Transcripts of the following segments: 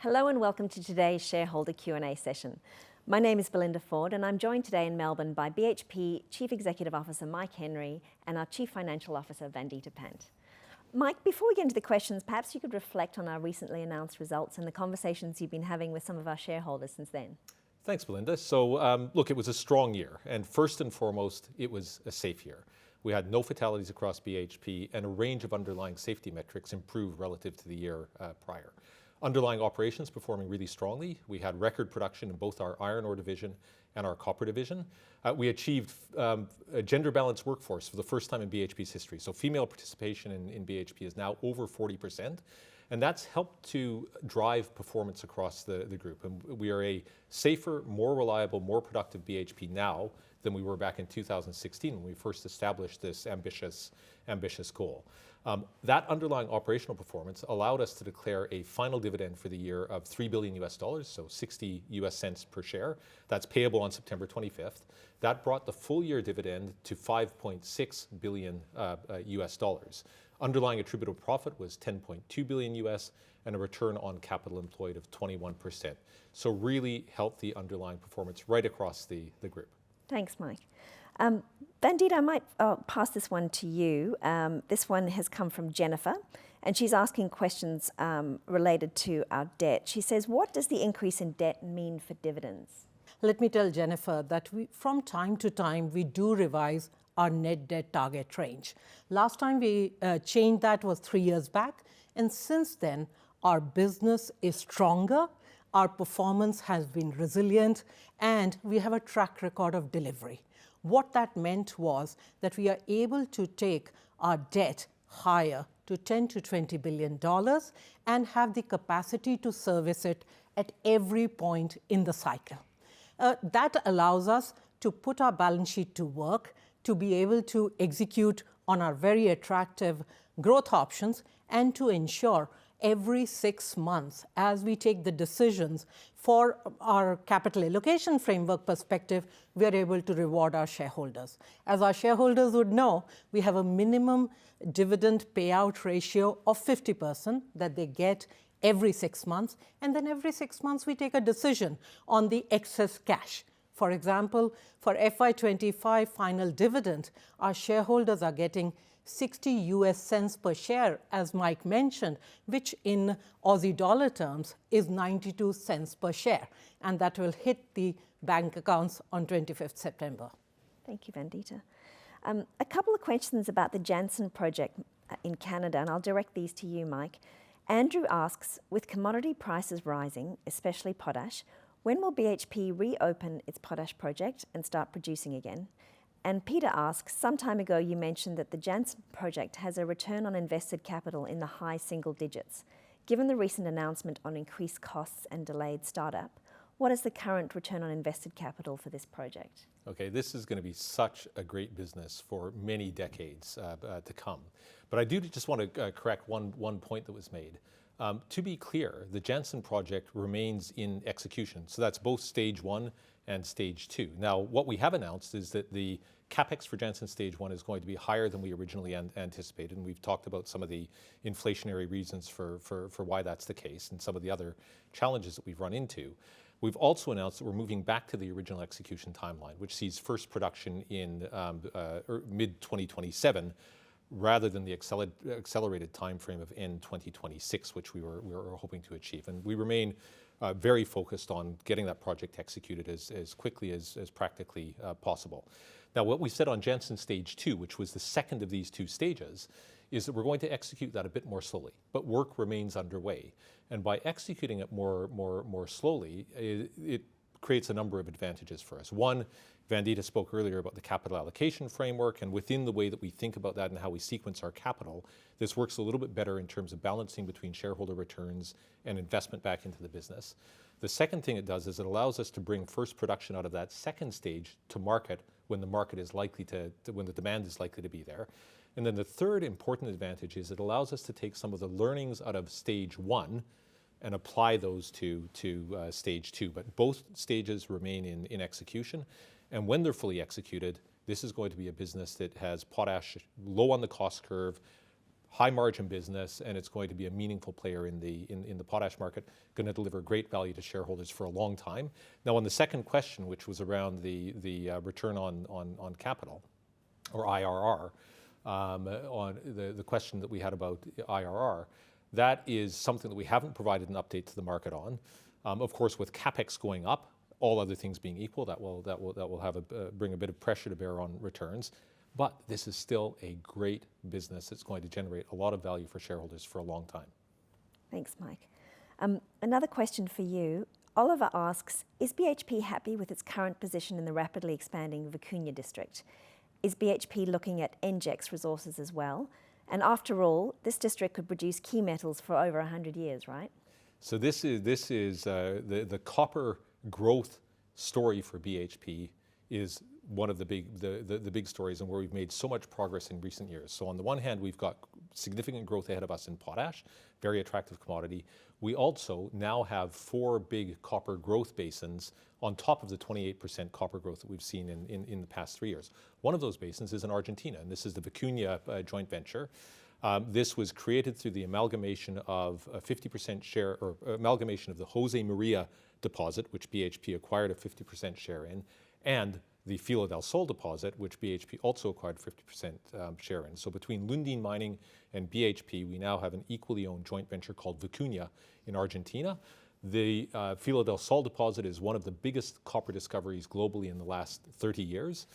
Hello and welcome to today's Shareholder Q&A session. My name is Belinda Ford and I'm joined today in Melbourne by BHP Chief Executive Officer Mike Henry and our Chief Financial Officer Vandita Pant. Mike, before we get into the questions, perhaps you could reflect on our recently announced results and the conversations you've been having with some of our shareholders since then. Thanks, Belinda. So, look, it was a strong year, and first and foremost, it was a safe year. We had no fatalities across BHP, and a range of underlying safety metrics improved relative to the year prior. Underlying operations performing really strongly. We had record production in both our iron ore division and our copper division. We achieved a gender-balanced workforce for the first time in BHP's history. So female participation in BHP is now over 40%. And that's helped to drive performance across the group. And we are a safer, more reliable, more productive BHP now than we were back in 2016 when we first established this ambitious goal. That underlying operational performance allowed us to declare a final dividend for the year of $3 billion, so 60 US cents per share. That's payable on September 25th. That brought the full year dividend to $5.6 billion US dollars. Underlying attributable profit was 10.2 billion US and a return on capital employed of 21%. So really healthy underlying performance right across the group. Thanks, Mike. Vandita, I might pass this one to you. This one has come from Jennifer, and she's asking questions related to our debt. She says, what does the increase in debt mean for dividends? Let me tell Jennifer that from time to time, we do revise our net debt target range. Last time we changed that was 3 years back, and since then, our business is stronger, our performance has been resilient, and we have a track record of delivery. What that meant was that we are able to take our debt higher to $10 to $20 billion and have the capacity to service it at every point in the cycle. That allows us to put our balance sheet to work, to be able to execute on our very attractive growth options, and to ensure every 6 months, as we take the decisions for our capital allocation framework perspective, we are able to reward our shareholders. As our shareholders would know, we have a minimum dividend payout ratio of 50% that they get every 6 months, and then every 6 months we take a decision on the excess cash. For example, for FY25 final dividend, our shareholders are getting 60 US cents per share, as Mike mentioned, which in Aussie dollar terms is 92 cents per share. And that will hit the bank accounts on 25th September. Thank you, Vandita. A couple of questions about the Jansen project in Canada, and I'll direct these to you, Mike. Andrew asks, with commodity prices rising, especially potash, when will BHP reopen its potash project and start producing again? And Peter asks, some time ago you mentioned that the Jansen project has a return on invested capital in the high single digits. Given the recent announcement on increased costs and delayed startup, what is the current return on invested capital for this project? Okay, this is going to be such a great business for many decades to come. But I do just want to correct one point that was made. To be clear, the Jansen project remains in execution. So that's both stage 1 and stage 2. Now, what we have announced is that the CapEx for Jansen stage 1 is going to be higher than we originally anticipated. And we've talked about some of the inflationary reasons for why that's the case and some of the other challenges that we've run into. We've also announced that we're moving back to the original execution timeline, which sees first production in mid-2027, rather than the accelerated timeframe of end 2026, which we were hoping to achieve. And we remain very focused on getting that project executed as quickly as practically possible. Now, what we said on Jansen stage 2, which was the second of these 2 stages, is that we're going to execute that a bit more slowly, but work remains underway. And by executing it more slowly, it creates a number of advantages for us. One, Vandita spoke earlier about the capital allocation framework, and within the way that we think about that and how we sequence our capital, this works a little bit better in terms of balancing between shareholder returns and investment back into the business. The second thing it does is it allows us to bring first production out of that second stage to market when the market is likely when the demand is likely to be there. And then the third important advantage is it allows us to take some of the learnings out of stage 1 and apply those to stage 2. But both stages remain in execution. And when they're fully executed, this is going to be a business that has potash low on the cost curve, high margin business, and it's going to be a meaningful player in the potash market, going to deliver great value to shareholders for a long time. Now, on the second question, which was around the return on capital, or IRR, on the question that we had about IRR, that is something that we haven't provided an update to the market on. Of course, with capex going up, all other things being equal, that will have bring a bit of pressure to bear on returns. But this is still a great business that's going to generate a lot of value for shareholders for a long time. Thanks, Mike. Another question for you. Oliver asks, is BHP happy with its current position in the rapidly expanding Vicuña district? Is BHP looking at NGEx resources as well? And after all, this district could produce key metals for over 100 years, right? So this is the copper growth story for BHP is one of the big stories, and where we've made so much progress in recent years. So on the one hand, we've got significant growth ahead of us in potash, very attractive commodity. We also now have 4 big copper growth basins on top of the 28% copper growth that we've seen in the past 3 years. One of those basins is in Argentina, and this is the Vicuña joint venture. This was created through the amalgamation of a 50% share, or amalgamation of the Jose Maria deposit, which BHP acquired a 50% share in, and the Filo del Sol deposit, which BHP also acquired 50% share in. So between Lundin Mining and BHP, we now have an equally owned joint venture called Vicuña in Argentina. The Filo del Sol deposit is one of the biggest copper discoveries globally in the last 30 years.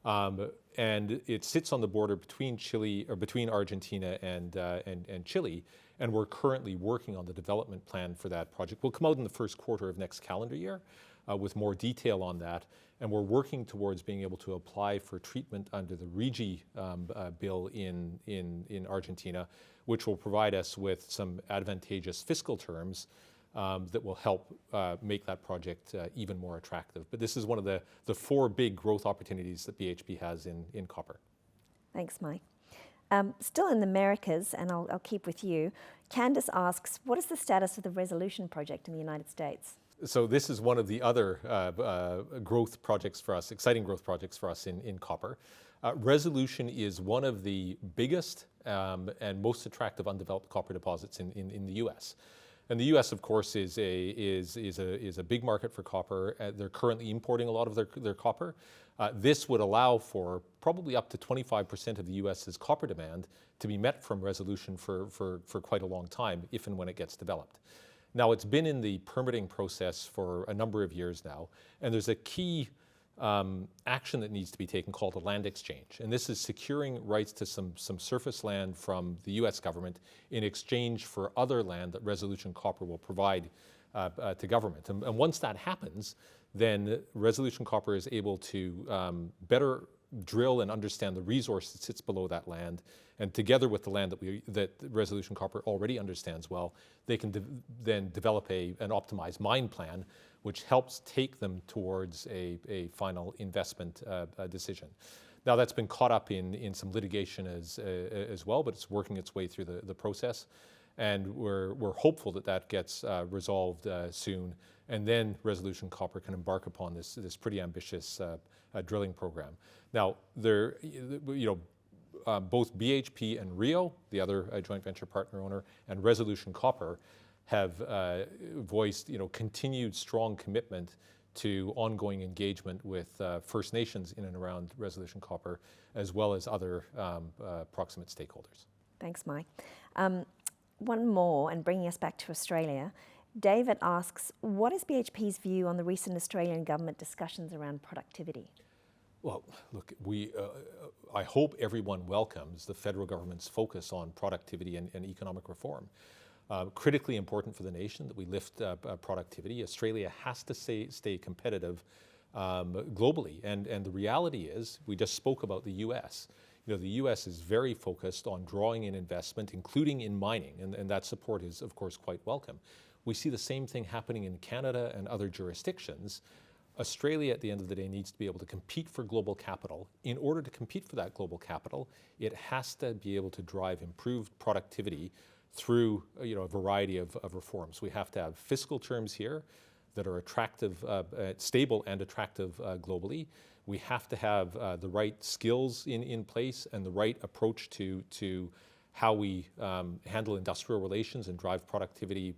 And it sits on the border between Argentina and Chile, and we're currently working on the development plan for that project. We'll come out in the first quarter of next calendar year with more detail on that, and we're working towards being able to apply for treatment under the RIGI bill in Argentina, which will provide us with some advantageous fiscal terms that will help make that project even more attractive. But this is one of the 4 big growth opportunities that BHP has in copper. Thanks, Mike. Still in the Americas, and I'll keep with you, Candice asks, what is the status of the Resolution project in the United States? So this is one of the other growth projects for us, exciting growth projects for us in copper. Resolution is one of the biggest and most attractive undeveloped copper deposits in the U.S. And the U.S., of course, is a big market for copper. They're currently importing a lot of their copper. This would allow for probably up to 25% of the U.S.'s copper demand to be met from Resolution for quite a long time, if and when it gets developed. Now, it's been in the permitting process for a number of years now, and there's a key action that needs to be taken called a land exchange. And this is securing rights to some surface land from the U.S. government in exchange for other land that Resolution Copper will provide to government. And once that happens, then Resolution Copper is able to better drill and understand the resource that sits below that land, and together with the land that Resolution Copper already understands well, they can then develop an optimized mine plan, which helps take them towards a final investment decision. Now, that's been caught up in some litigation as well, but it's working its way through the process, and we're hopeful that gets resolved soon, and then Resolution Copper can embark upon this pretty ambitious drilling program. Now, both BHP and Rio, the other joint venture partner owner, and Resolution Copper have voiced continued strong commitment to ongoing engagement with First Nations in and around Resolution Copper, as well as other proximate stakeholders. Thanks, Mike. One more, and bringing us back to Australia. David asks, what is BHP's view on the recent Australian government discussions around productivity? Well, look, I hope everyone welcomes the federal government's focus on productivity and economic reform. Critically important for the nation that we lift productivity. Australia has to stay competitive globally. And the reality is, we just spoke about the U.S. The U.S. is very focused on drawing in investment, including in mining, and that support is, of course, quite welcome. We see the same thing happening in Canada and other jurisdictions. Australia, at the end of the day, needs to be able to compete for global capital. In order to compete for that global capital, it has to be able to drive improved productivity through a variety of reforms. We have to have fiscal terms here that are attractive, stable and attractive globally. We have to have the right skills in place and the right approach to how we handle industrial relations and drive productivity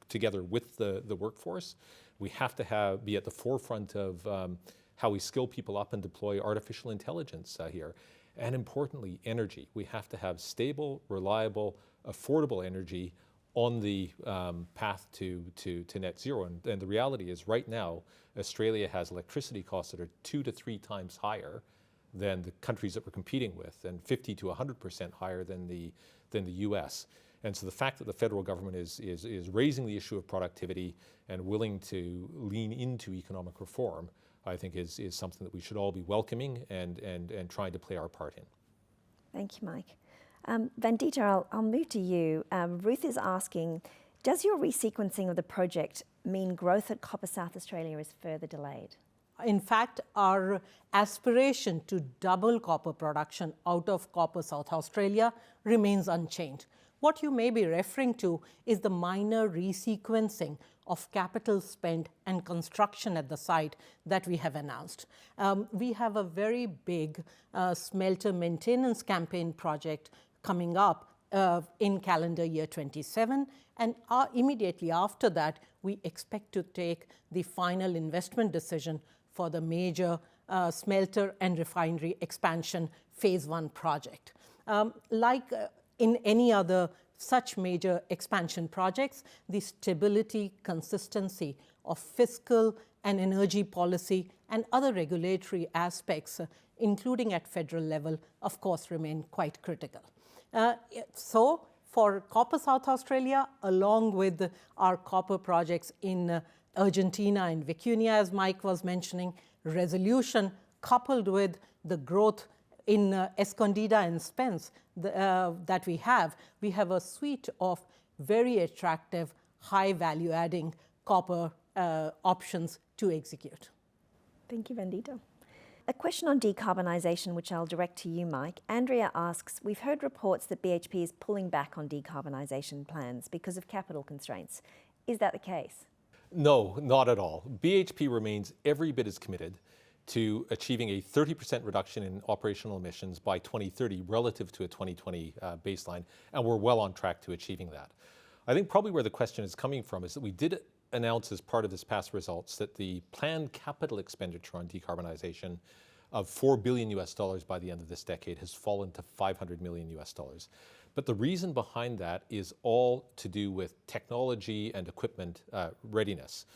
together with the workforce. We have to be at the forefront of how we skill people up and deploy artificial intelligence here. And importantly, energy. We have to have stable, reliable, affordable energy on the path to net zero. And the reality is right now, Australia has electricity costs that are 2 to 3 times higher than the countries that we're competing with, and 50 to 100% higher than the US. And so the fact that the federal government is raising the issue of productivity and willing to lean into economic reform, I think is something that we should all be welcoming and trying to play our part in. Thank you, Mike. Vandita, I'll move to you. Ruth is asking, does your resequencing of the project mean growth at Copper South Australia is further delayed? In fact, our aspiration to double copper production out of Copper South Australia remains unchanged. What you may be referring to is the minor resequencing of capital spend and construction at the site that we have announced. We have a very big smelter maintenance campaign project coming up in calendar year 27, and immediately after that, we expect to take the final investment decision for the major smelter and refinery expansion phase 1 project. Like in any other such major expansion projects, the stability, consistency of fiscal and energy policy and other regulatory aspects, including at federal level, of course, remain quite critical. So for Copper South Australia, along with our copper projects in Argentina and Vicuña, as Mike was mentioning, resolution coupled with the growth in Escondida and Spence that we have a suite of very attractive, high value adding copper options to execute. Thank you, Vandita. A question on decarbonisation, which I'll direct to you, Mike. Andrea asks, we've heard reports that BHP is pulling back on decarbonisation plans because of capital constraints. Is that the case? No, not at all. BHP remains every bit as committed to achieving a 30% reduction in operational emissions by 2030 relative to a 2020 baseline, and we're well on track to achieving that. I think probably where the question is coming from is that we did announce as part of this past results that the planned capital expenditure on decarbonisation of $4 billion by the end of this decade has fallen to $500 million. But the reason behind that is all to do with technology and equipment readiness,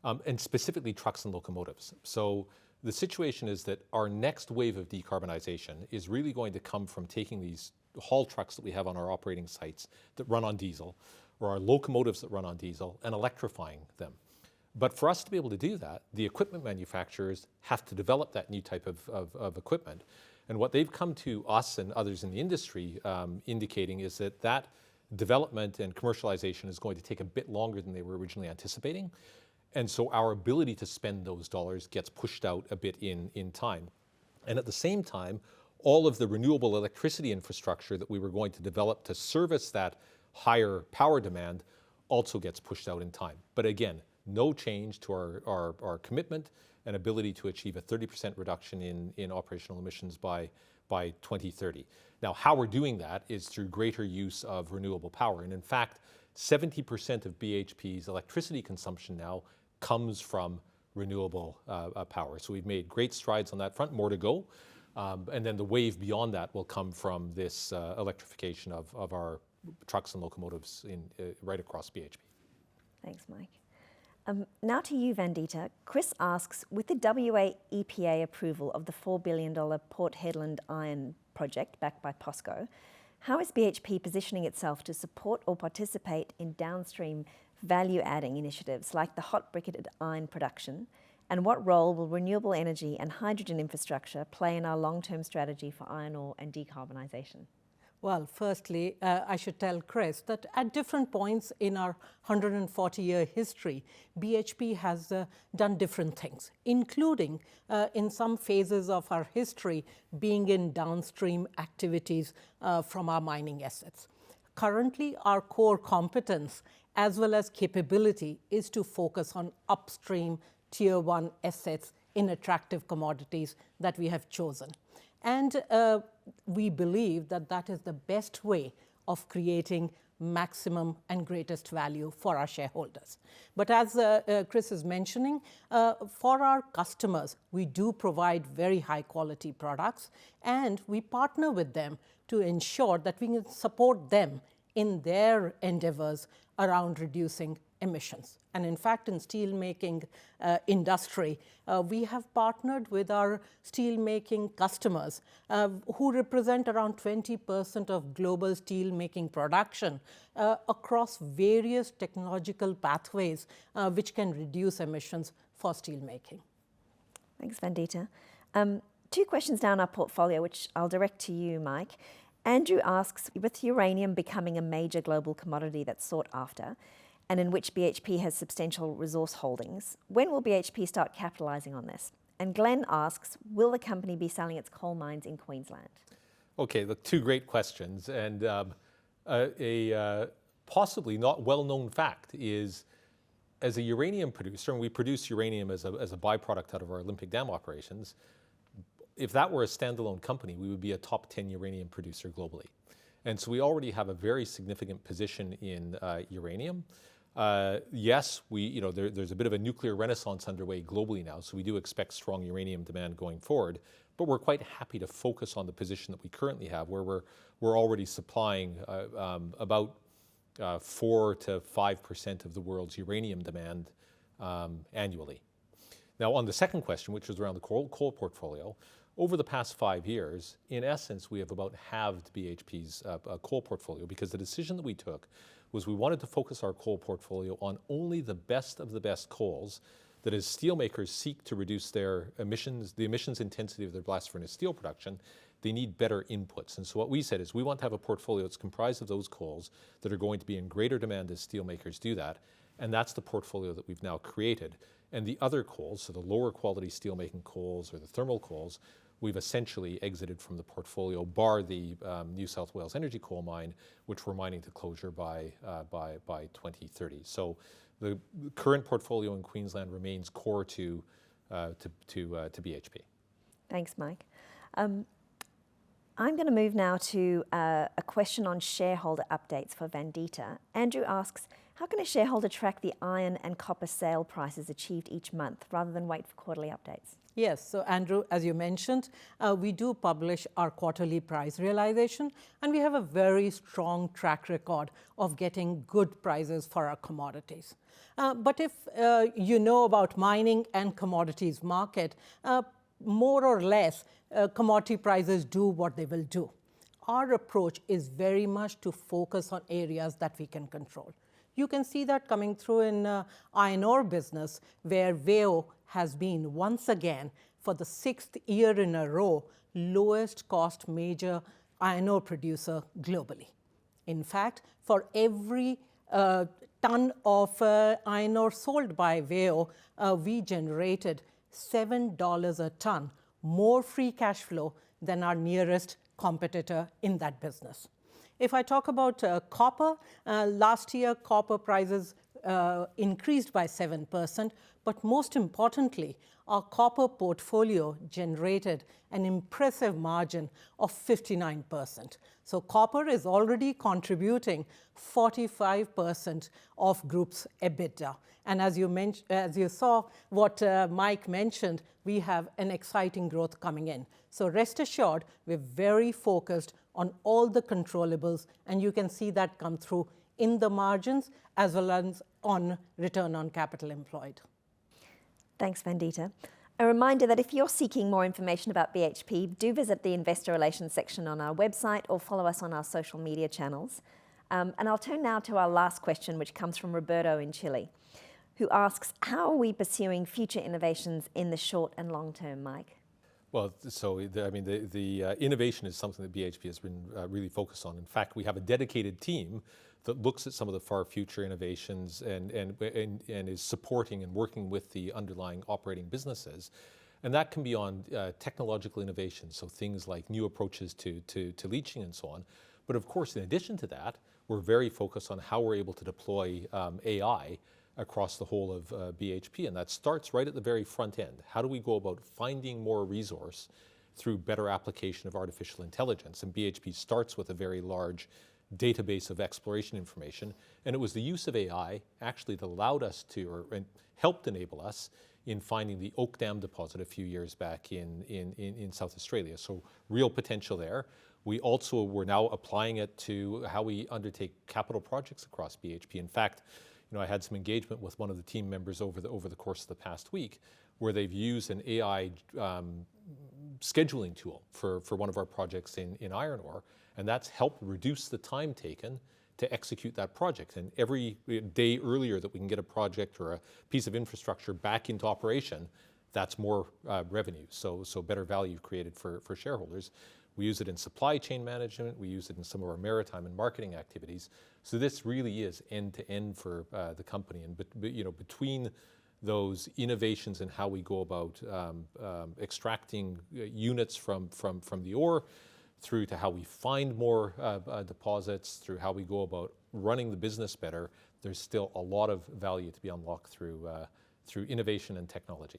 and specifically trucks and locomotives. So the situation is that our next wave of decarbonisation is really going to come from taking these haul trucks that we have on our operating sites that run on diesel, or our locomotives that run on diesel, and electrifying them. But for us to be able to do that, the equipment manufacturers have to develop that new type of equipment. And what they've come to us and others in the industry indicating is that that development and commercialization is going to take a bit longer than they were originally anticipating. And so our ability to spend those dollars gets pushed out a bit in time. And at the same time, all of the renewable electricity infrastructure that we were going to develop to service that higher power demand also gets pushed out in time. But again, no change to our commitment and ability to achieve a 30% reduction in operational emissions by 2030. Now, how we're doing that is through greater use of renewable power. And in fact, 70% of BHP's electricity consumption now comes from renewable power. So we've made great strides on that front, more to go. And then the wave beyond that will come from this electrification of our trucks and locomotives right across BHP. Thanks, Mike. Now to you, Vandita. Chris asks, with the WA EPA approval of the $4 billion Port Hedland Iron project backed by POSCO, how is BHP positioning itself to support or participate in downstream value-adding initiatives like the hot briquetted iron production? And what role will renewable energy and hydrogen infrastructure play in our long-term strategy for iron ore and decarbonisation? Well, firstly, I should tell Chris that at different points in our 140-year history, BHP has done different things, including in some phases of our history being in downstream activities from our mining assets. Currently, our core competence as well as capability is to focus on upstream Tier 1 assets in attractive commodities that we have chosen. And we believe that that is the best way of creating maximum and greatest value for our shareholders. But as Chris is mentioning, for our customers, we do provide very high quality products, and we partner with them to ensure that we can support them in their endeavors around reducing emissions. And in fact, in steelmaking industry, we have partnered with our steelmaking customers who represent around 20% of global steelmaking production across various technological pathways which can reduce emissions for steelmaking. Thanks, Vandita. Two questions down our portfolio, which I'll direct to you, Mike. Andrew asks, with uranium becoming a major global commodity that's sought after, and in which BHP has substantial resource holdings, when will BHP start capitalising on this? And Glenn asks, will the company be selling its coal mines in Queensland? Okay, the two great questions. And a possibly not well-known fact is, as a uranium producer, and we produce uranium as a byproduct out of our Olympic Dam operations, if that were a standalone company, we would be a top 10 uranium producer globally. And so we already have a very significant position in uranium. Yes, there's a bit of a nuclear renaissance underway globally now, so we do expect strong uranium demand going forward, but we're quite happy to focus on the position that we currently have, where we're already supplying about 4 to 5% of the world's uranium demand annually. Now, on the second question, which was around the coal portfolio, over the past 5 years, in essence, we have about halved BHP's coal portfolio, because the decision that we took was we wanted to focus our coal portfolio on only the best of the best coals that, as steelmakers seek to reduce their emissions, the emissions intensity of their blast furnace steel production, they need better inputs. And so what we said is we want to have a portfolio that's comprised of those coals that are going to be in greater demand as steelmakers do that. And that's the portfolio that we've now created. And the other coals, so the lower quality steelmaking coals or the thermal coals, we've essentially exited from the portfolio, bar the New South Wales Energy Coal Mine, which we're mining to closure by 2030. So the current portfolio in Queensland remains core to BHP. Thanks, Mike. I'm going to move now to a question on shareholder updates for Vandita. Andrew asks, how can a shareholder track the iron and copper sale prices achieved each month rather than wait for quarterly updates? Yes, so Andrew, as you mentioned, we do publish our quarterly price realization, and we have a very strong track record of getting good prices for our commodities. But if you know about mining and commodities market, more or less, commodity prices do what they will do. Our approach is very much to focus on areas that we can control. You can see that coming through in iron ore business, where WAIO has been once again, for the 6th year in a row, lowest cost major iron ore producer globally. In fact, for every ton of iron ore sold by WAIO, we generated $7 a ton more free cash flow than our nearest competitor in that business. If I talk about copper, last year copper prices increased by 7%, but most importantly, our copper portfolio generated an impressive margin of 59%. So copper is already contributing 45% of group's EBITDA. And as you saw what Mike mentioned, we have an exciting growth coming in. So rest assured, we're very focused on all the controllables, and you can see that come through in the margins as well as on return on capital employed. Thanks, Vandita. A reminder that if you're seeking more information about BHP, do visit the Investor Relations section on our website or follow us on our social media channels. And I'll turn now to our last question, which comes from Roberto in Chile, who asks, how are we pursuing future innovations in the short and long term, Mike? Well, so the innovation is something that BHP has been really focused on. In fact, we have a dedicated team that looks at some of the far future innovations and is supporting and working with the underlying operating businesses. And that can be on technological innovations, so things like new approaches to leaching and so on. But of course, in addition to that, we're very focused on how we're able to deploy AI across the whole of BHP, and that starts right at the very front end. How do we go about finding more resource through better application of artificial intelligence? And BHP starts with a very large database of exploration information. And it was the use of AI actually that allowed us to, and helped enable us in finding the Oak Dam deposit a few years back in South Australia. So real potential there. We also were now applying it to how we undertake capital projects across BHP. In fact, I had some engagement with one of the team members over the course of the past week, where they've used an AI scheduling tool for one of our projects in iron ore, and that's helped reduce the time taken to execute that project. And every day earlier that we can get a project or a piece of infrastructure back into operation, that's more revenue, so better value created for shareholders. We use it in supply chain management. We use it in some of our maritime and marketing activities. So this really is end-to-end for the company. And between those innovations in how we go about extracting units from the ore, through to how we find more deposits, through how we go about running the business better, there's still a lot of value to be unlocked through innovation and technology.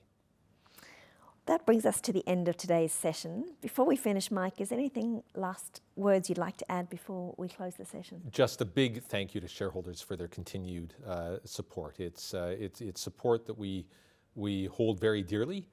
That brings us to the end of today's session. Before we finish, Mike, is there anything, last words you'd like to add before we close the session? Just a big thank you to shareholders for their continued support. It's support that we hold very dearly,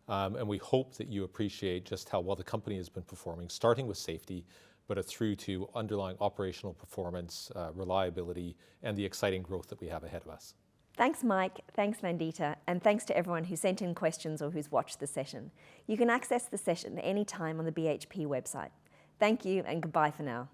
and we hope that you appreciate just how well the company has been performing, starting with safety, but through to underlying operational performance, reliability, and the exciting growth that we have ahead of us. Thanks, Mike. Thanks, Vandita. And thanks to everyone who sent in questions or who's watched the session. You can access the session at any time on the BHP website. Thank you and goodbye for now.